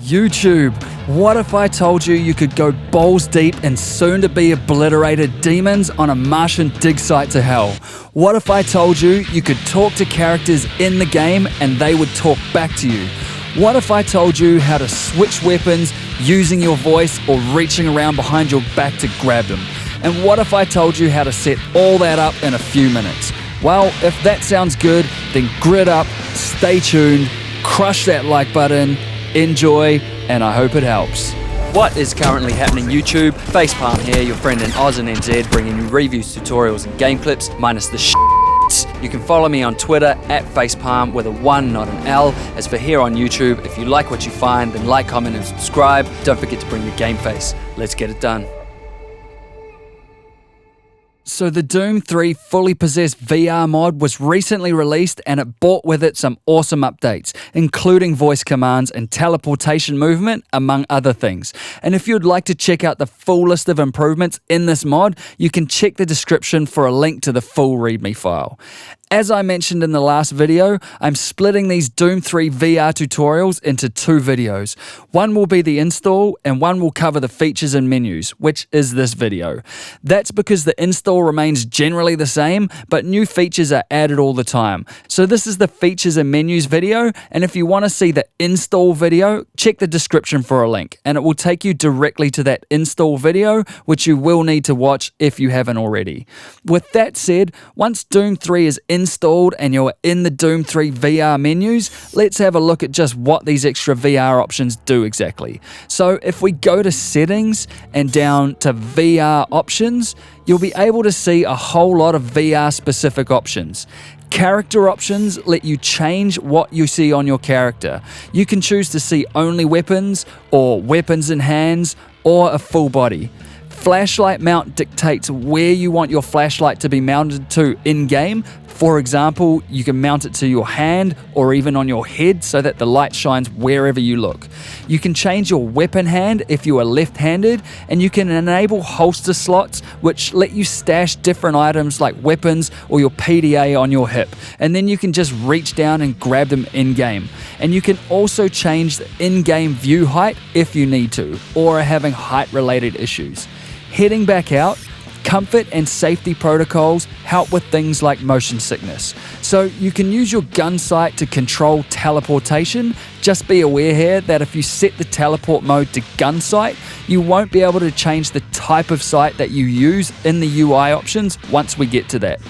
YouTube, what if I told you could go balls deep in soon-to-be obliterated demons on a Martian dig site to hell? What if I told you could talk to characters in the game and they would talk back to you? What if I told you how to switch weapons using your voice or reaching around behind your back to grab them? And what if I told you how to set all that up in a few minutes? Well, if that sounds good, then grit up, stay tuned, crush that like button, enjoy, and I hope it helps. What is currently happening YouTube? Facepalm here, your friend in Oz and NZ, bringing you reviews, tutorials and game clips, minus the You can follow me on Twitter at Facepalm with a 1, not an L. As for here on YouTube, if you like what you find, then like, comment and subscribe. Don't forget to bring your game face. Let's get it done. So the Doom 3 Fully Possessed VR mod was recently released and it brought with it some awesome updates, including voice commands and teleportation movement, among other things. And if you'd like to check out the full list of improvements in this mod, you can check the description for a link to the full Readme file. As I mentioned in the last video, I'm splitting these Doom 3 VR tutorials into 2 videos. One will be the install and one will cover the features and menus, which is this video. That's because the install remains generally the same, but new features are added all the time. So this is the features and menus video, and if you want to see the install video, check the description for a link, and it will take you directly to that install video, which you will need to watch if you haven't already. With that said, once Doom 3 is installed and you're in the Doom 3 VR menus, let's have a look at just what these extra VR options do exactly. So if we go to settings and down to VR options, you'll be able to see a whole lot of VR specific options. Character options let you change what you see on your character. You can choose to see only weapons or weapons in hands or a full body. Flashlight mount dictates where you want your flashlight to be mounted to in-game. For example, you can mount it to your hand or even on your head so that the light shines wherever you look. You can change your weapon hand if you are left-handed, and you can enable holster slots which let you stash different items like weapons or your PDA on your hip, and then you can just reach down and grab them in-game. And you can also change the in-game view height if you need to, or are having height-related issues. Heading back out, comfort and safety protocols help with things like motion sickness. So you can use your gun sight to control teleportation. Just be aware here that if you set the teleport mode to gun sight, you won't be able to change the type of sight that you use in the UI options once we get to that.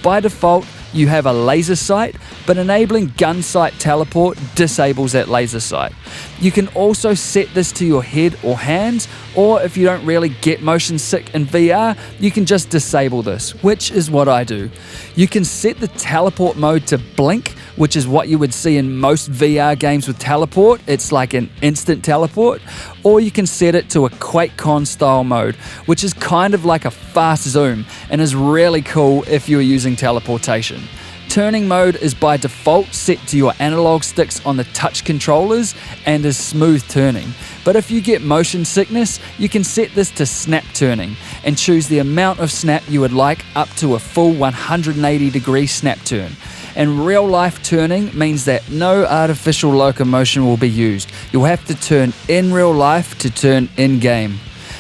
By default, you have a laser sight, but enabling gun sight teleport disables that laser sight. You can also set this to your head or hands, or if you don't really get motion sick in VR, you can just disable this, which is what I do. You can set the teleport mode to blink, which is what you would see in most VR games with teleport. It's like an instant teleport. Or you can set it to a QuakeCon style mode, which is kind of like a fast zoom and is really cool if you're using teleportation. Turning mode is by default set to your analog sticks on the touch controllers and is smooth turning. But if you get motion sickness, you can set this to snap turning and choose the amount of snap you would like up to a full 180-degree snap turn. And real-life turning means that no artificial locomotion will be used. You'll have to turn in real life to turn in-game.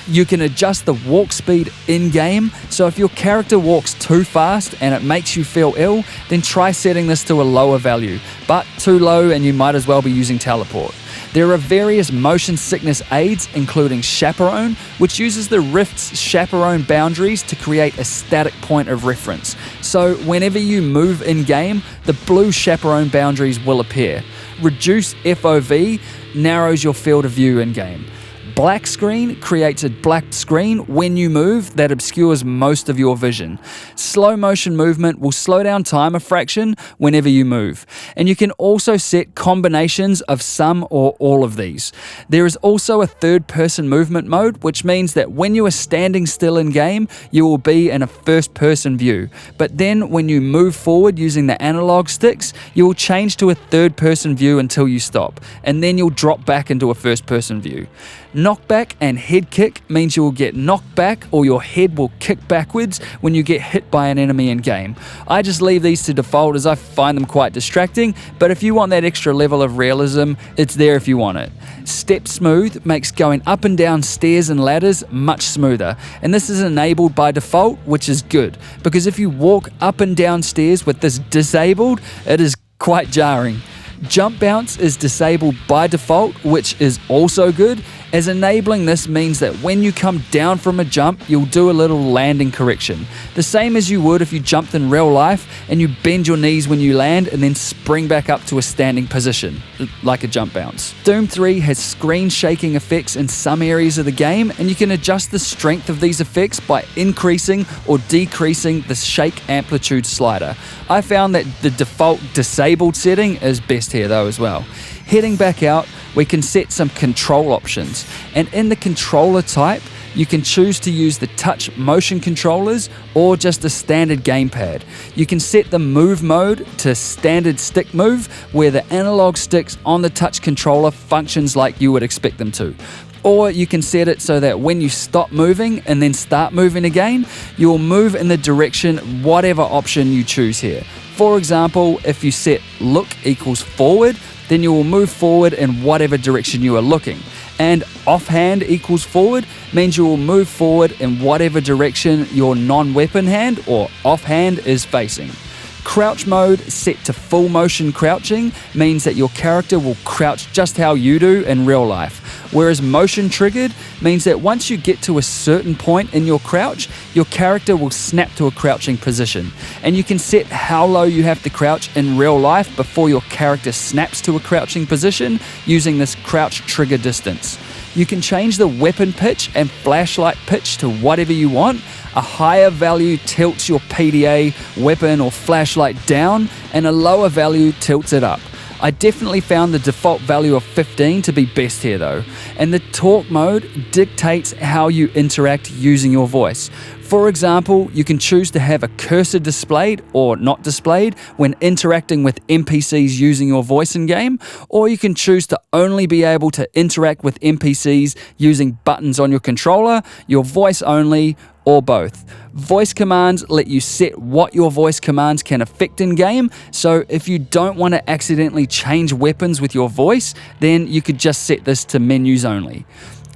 You can adjust the walk speed in-game, so if your character walks too fast and it makes you feel ill, then try setting this to a lower value, but too low and you might as well be using teleport. There are various motion sickness aids, including Chaperone, which uses the Rift's Chaperone boundaries to create a static point of reference. So whenever you move in-game, the blue Chaperone boundaries will appear. Reduce FOV narrows your field of view in-game. Black screen creates a black screen when you move that obscures most of your vision. Slow motion movement will slow down time a fraction whenever you move. And you can also set combinations of some or all of these. There is also a third-person movement mode, which means that when you are standing still in game, you will be in a first-person view. But then when you move forward using the analog sticks, you will change to a third-person view until you stop, and then you'll drop back into a first-person view. Knockback and head kick means you will get knocked back or your head will kick backwards when you get hit by an enemy in game. I just leave these to default as I find them quite distracting, but if you want that extra level of realism, it's there if you want it. Step smooth makes going up and down stairs and ladders much smoother, and this is enabled by default, which is good, because if you walk up and down stairs with this disabled, it is quite jarring. Jump bounce is disabled by default, which is also good, as enabling this means that when you come down from a jump, you'll do a little landing correction. The same as you would if you jumped in real life and you bend your knees when you land and then spring back up to a standing position, like a jump bounce. Doom 3 has screen shaking effects in some areas of the game, and you can adjust the strength of these effects by increasing or decreasing the shake amplitude slider. I found that the default disabled setting is best here though as well. Heading back out, we can set some control options, and in the controller type, you can choose to use the touch motion controllers or just a standard gamepad. You can set the move mode to standard stick move, where the analog sticks on the touch controller functions like you would expect them to. Or you can set it so that when you stop moving and then start moving again, you will move in the direction whatever option you choose here. For example, if you set look equals forward, then you will move forward in whatever direction you are looking. And offhand equals forward means you will move forward in whatever direction your non-weapon hand or offhand is facing. Crouch mode set to full motion crouching means that your character will crouch just how you do in real life, whereas motion triggered means that once you get to a certain point in your crouch, your character will snap to a crouching position, and you can set how low you have to crouch in real life before your character snaps to a crouching position using this crouch trigger distance. You can change the weapon pitch and flashlight pitch to whatever you want. A higher value tilts your PDA, weapon or flashlight down, and a lower value tilts it up. I definitely found the default value of 15 to be best here though, and the talk mode dictates how you interact using your voice. For example, you can choose to have a cursor displayed or not displayed when interacting with NPCs using your voice in game, or you can choose to only be able to interact with NPCs using buttons on your controller, your voice only, or both. Voice commands let you set what your voice commands can affect in game, so if you don't want to accidentally change weapons with your voice, then you could just set this to menus only.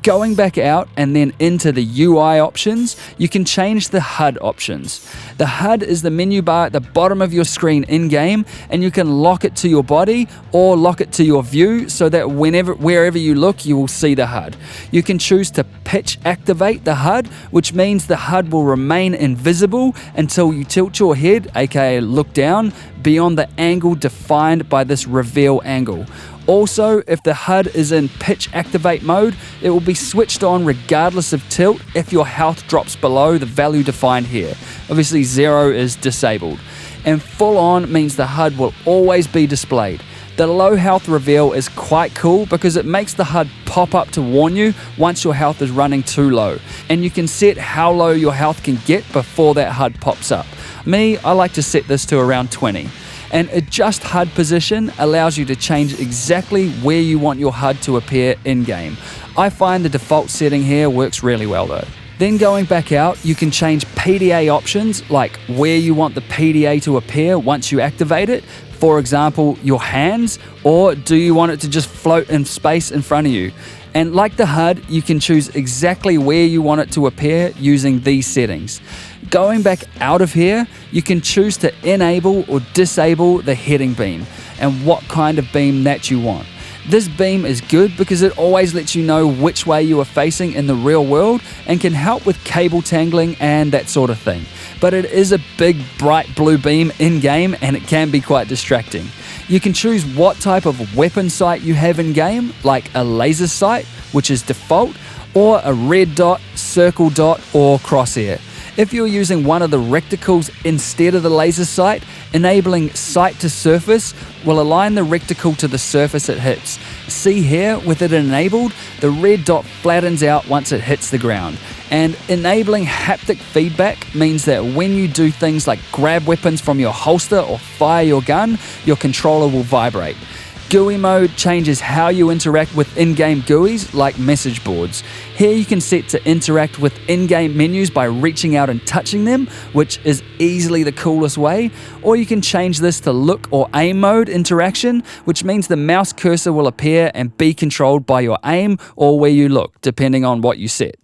Going back out and then into the UI options, you can change the HUD options. The HUD is the menu bar at the bottom of your screen in-game, and you can lock it to your body or lock it to your view so that wherever you look, you will see the HUD. You can choose to pitch activate the HUD, which means the HUD will remain invisible until you tilt your head, aka look down, beyond the angle defined by this reveal angle. Also, if the HUD is in pitch activate mode, it will be switched on regardless of tilt if your health drops below the value defined here. Obviously 0 is disabled. And full on means the HUD will always be displayed. The low health reveal is quite cool because it makes the HUD pop up to warn you once your health is running too low. And you can set how low your health can get before that HUD pops up. Me, I like to set this to around 20. And adjust HUD position allows you to change exactly where you want your HUD to appear in-game. I find the default setting here works really well though. Then going back out, you can change PDA options, like where you want the PDA to appear once you activate it. For example, your hands, or do you want it to just float in space in front of you? And like the HUD, you can choose exactly where you want it to appear using these settings. Going back out of here, you can choose to enable or disable the heading beam and what kind of beam that you want. This beam is good because it always lets you know which way you are facing in the real world and can help with cable tangling and that sort of thing. But it is a big bright blue beam in-game and it can be quite distracting. You can choose what type of weapon sight you have in-game, like a laser sight, which is default, or a red dot, circle dot, or crosshair. If you're using one of the reticles instead of the laser sight, enabling sight to surface will align the reticle to the surface it hits. See here, with it enabled, the red dot flattens out once it hits the ground. And enabling haptic feedback means that when you do things like grab weapons from your holster or fire your gun, your controller will vibrate. GUI mode changes how you interact with in-game GUIs like message boards. Here you can set to interact with in-game menus by reaching out and touching them, which is easily the coolest way, or you can change this to look or aim mode interaction, which means the mouse cursor will appear and be controlled by your aim or where you look, depending on what you set.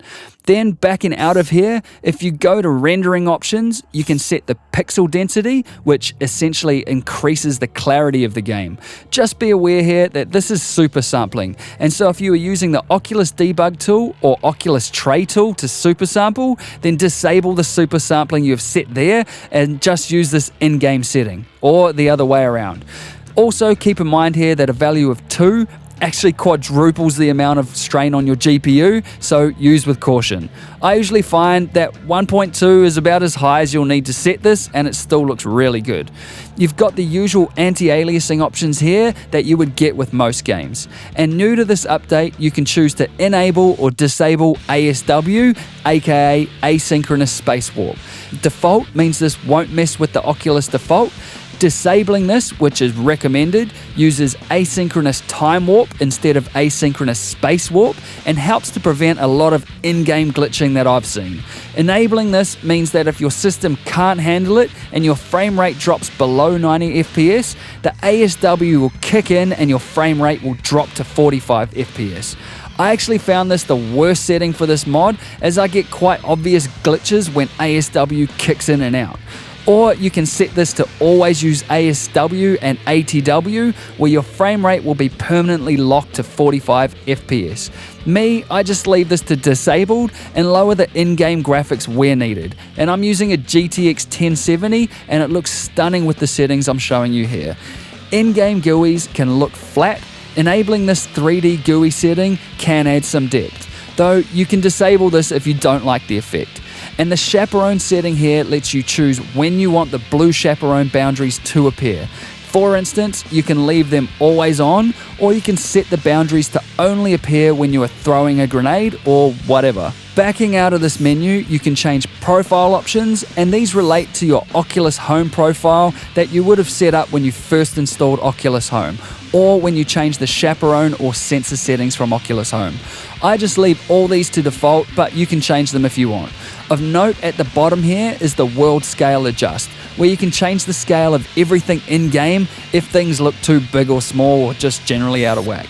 Then backing out of here, if you go to rendering options, you can set the pixel density, which essentially increases the clarity of the game. Just be aware here that this is super sampling, and so if you are using the Oculus debug tool or Oculus tray tool to super sample, then disable the super sampling you have set there and just use this in-game setting, or the other way around. Also keep in mind here that a value of 2 actually quadruples the amount of strain on your GPU, so use with caution. I usually find that 1.2 is about as high as you'll need to set this, and it still looks really good. You've got the usual anti-aliasing options here that you would get with most games. And new to this update, you can choose to enable or disable ASW, aka asynchronous space warp. Default means this won't mess with the Oculus default. Disabling this, which is recommended, uses asynchronous time warp instead of asynchronous space warp and helps to prevent a lot of in-game glitching that I've seen. Enabling this means that if your system can't handle it and your frame rate drops below 90 FPS, the ASW will kick in and your frame rate will drop to 45 FPS. I actually found this the worst setting for this mod, as I get quite obvious glitches when ASW kicks in and out. Or you can set this to always use ASW and ATW, where your frame rate will be permanently locked to 45 FPS. Me, I just leave this to disabled and lower the in-game graphics where needed. And I'm using a GTX 1070 and it looks stunning with the settings I'm showing you here. In-game GUIs can look flat. Enabling this 3D GUI setting can add some depth, though you can disable this if you don't like the effect. And the chaperone setting here lets you choose when you want the blue chaperone boundaries to appear. For instance, you can leave them always on, or you can set the boundaries to only appear when you are throwing a grenade or whatever. Backing out of this menu, you can change profile options, and these relate to your Oculus Home profile that you would have set up when you first installed Oculus Home, or when you change the chaperone or sensor settings from Oculus Home. I just leave all these to default, but you can change them if you want. Of note at the bottom here is the world scale adjust, where you can change the scale of everything in-game if things look too big or small or just generally out of whack.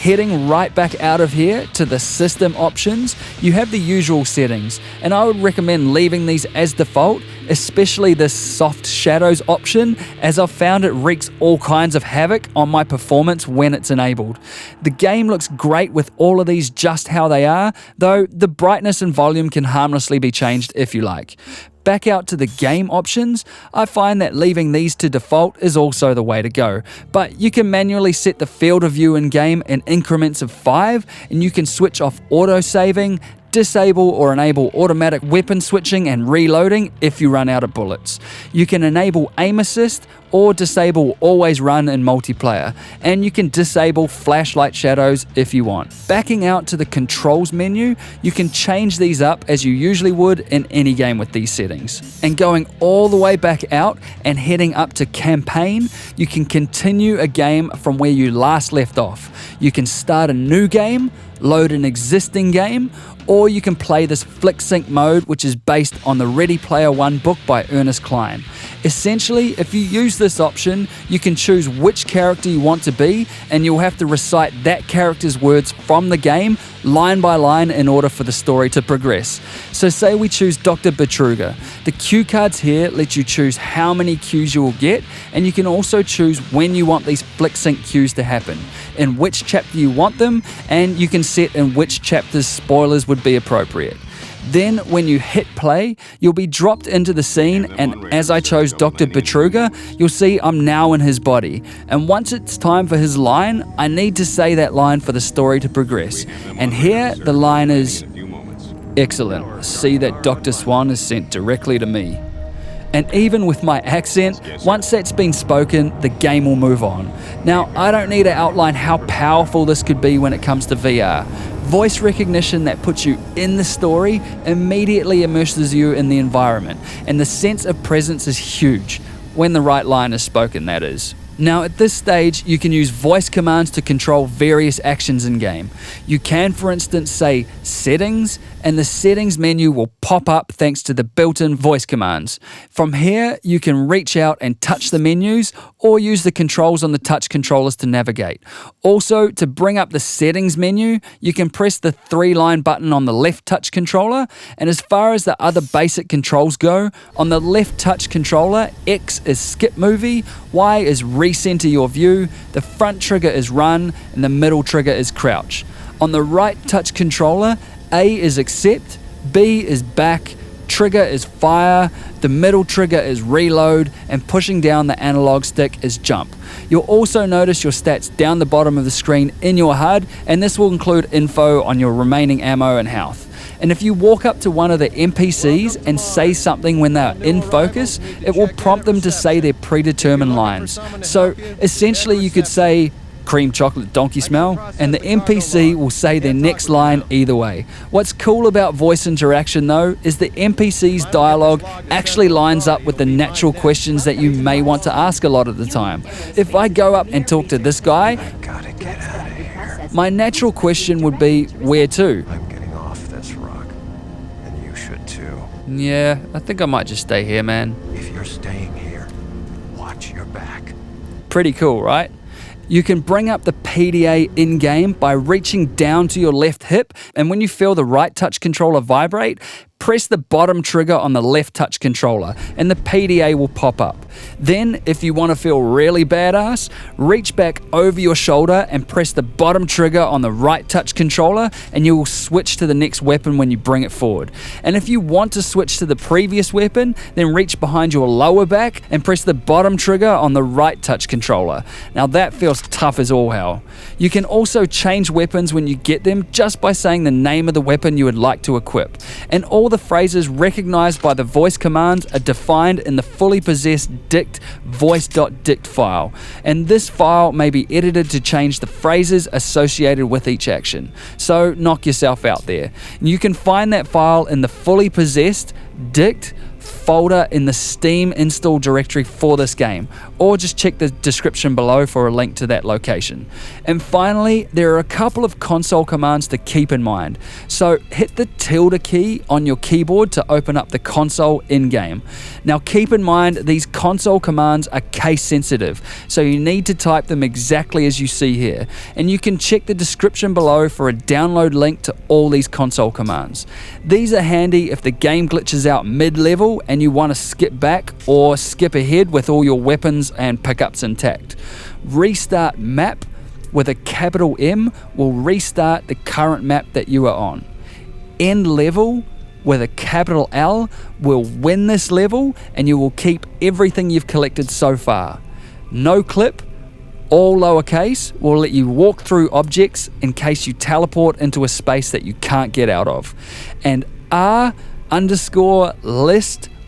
Heading right back out of here to the system options, you have the usual settings, and I would recommend leaving these as default, especially this soft shadows option, as I've found it wreaks all kinds of havoc on my performance when it's enabled. The game looks great with all of these just how they are, though the brightness and volume can harmlessly be changed if you like. Back out to the game options, I find that leaving these to default is also the way to go, but you can manually set the field of view in game in increments of 5, and you can switch off auto saving, disable or enable automatic weapon switching and reloading if you run out of bullets. You can enable aim assist or disable always run in multiplayer, and you can disable flashlight shadows if you want. Backing out to the controls menu, you can change these up as you usually would in any game with these settings. And going all the way back out and heading up to campaign, you can continue a game from where you last left off. You can start a new game, load an existing game, or you can play this Flicksync mode, which is based on the Ready Player One book by Ernest Cline. Essentially, if you use this option, you can choose which character you want to be, and you'll have to recite that character's words from the game, line by line, in order for the story to progress. So say we choose Dr. Betruger. The cue cards here let you choose how many cues you will get, and you can also choose when you want these Flicksync cues to happen, in which chapter you want them, and you can set in which chapters spoilers would be appropriate. Then when you hit play, you'll be dropped into the scene, and as I chose Dr. Betruger, you'll see I'm now in his body. And once it's time for his line, I need to say that line for the story to progress. And here the line is, "Excellent. See that Dr. Swan is sent directly to me." And even with my accent, once that's been spoken, the game will move on. Now, I don't need to outline how powerful this could be when it comes to VR. Voice recognition that puts you in the story immediately immerses you in the environment, and the sense of presence is huge, when the right line is spoken, that is. Now at this stage, you can use voice commands to control various actions in game. You can, for instance, say settings, and the settings menu will pop up thanks to the built-in voice commands. From here, you can reach out and touch the menus or use the controls on the touch controllers to navigate. Also, to bring up the settings menu, you can press the 3-line button on the left touch controller, and as far as the other basic controls go, on the left touch controller, X is skip movie, Y is recenter your view, the front trigger is run, and the middle trigger is crouch. On the right touch controller, A is accept, B is back, trigger is fire, the middle trigger is reload, and pushing down the analog stick is jump. You'll also notice your stats down the bottom of the screen in your HUD, and this will include info on your remaining ammo and health. And if you walk up to one of the NPCs and say something when they're in focus, it will prompt them to say their predetermined lines. So essentially you could say, cream chocolate donkey smell, and the NPC will say their next line either way. What's cool about voice interaction though is the NPC's dialogue actually lines up with the natural questions that you may want to ask a lot of the time. If I go up and talk to this guy, Gotta get out of here. my natural question would be, where to? I'm getting off this rock, and you should too. Yeah, I think I might just stay here, man. If you're staying here, watch your back. Pretty cool, right? You can bring up the PDA in-game by reaching down to your left hip, and when you feel the right touch controller vibrate, press the bottom trigger on the left touch controller and the PDA will pop up. Then, if you want to feel really badass, reach back over your shoulder and press the bottom trigger on the right touch controller and you will switch to the next weapon when you bring it forward. And if you want to switch to the previous weapon, then reach behind your lower back and press the bottom trigger on the right touch controller. Now that feels tough as all hell. You can also change weapons when you get them just by saying the name of the weapon you would like to equip. And all the phrases recognized by the voice commands are defined in the fully possessed dict voice.dict file, and this file may be edited to change the phrases associated with each action. So knock yourself out there. You can find that file in the fully possessed dict folder in the Steam install directory for this game, or just check the description below for a link to that location. And finally, there are a couple of console commands to keep in mind. So hit the tilde key on your keyboard to open up the console in-game. Now keep in mind these console commands are case sensitive, so you need to type them exactly as you see here, and you can check the description below for a download link to all these console commands. These are handy if the game glitches out mid-level and you want to skip back or skip ahead with all your weapons and pickups intact. Restart map with a capital M will restart the current map that you are on. End level with a capital L will win this level and you will keep everything you've collected so far. No clip, all lowercase, will let you walk through objects in case you teleport into a space that you can't get out of. And R_list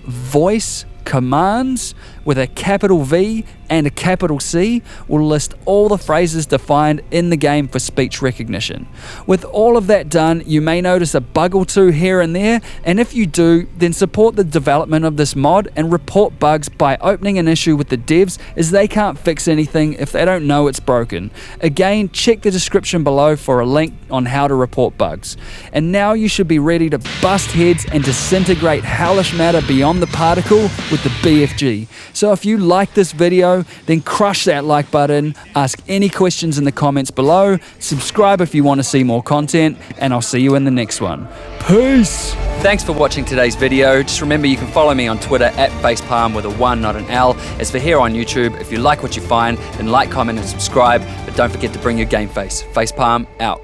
voice commands with a capital V and a capital C will list all the phrases defined in the game for speech recognition. With all of that done, you may notice a bug or two here and there, and if you do, then support the development of this mod and report bugs by opening an issue with the devs, as they can't fix anything if they don't know it's broken. Again, check the description below for a link on how to report bugs. And now you should be ready to bust heads and disintegrate hellish matter beyond the particle with the BFG. So if you like this video, then crush that like button, ask any questions in the comments below, subscribe if you want to see more content, and I'll see you in the next one. Peace! Thanks for watching today's video. Just remember you can follow me on Twitter at facepalm with a 1, not an L. As for here on YouTube, if you like what you find, then like, comment and subscribe, but don't forget to bring your game face. Facepalm out.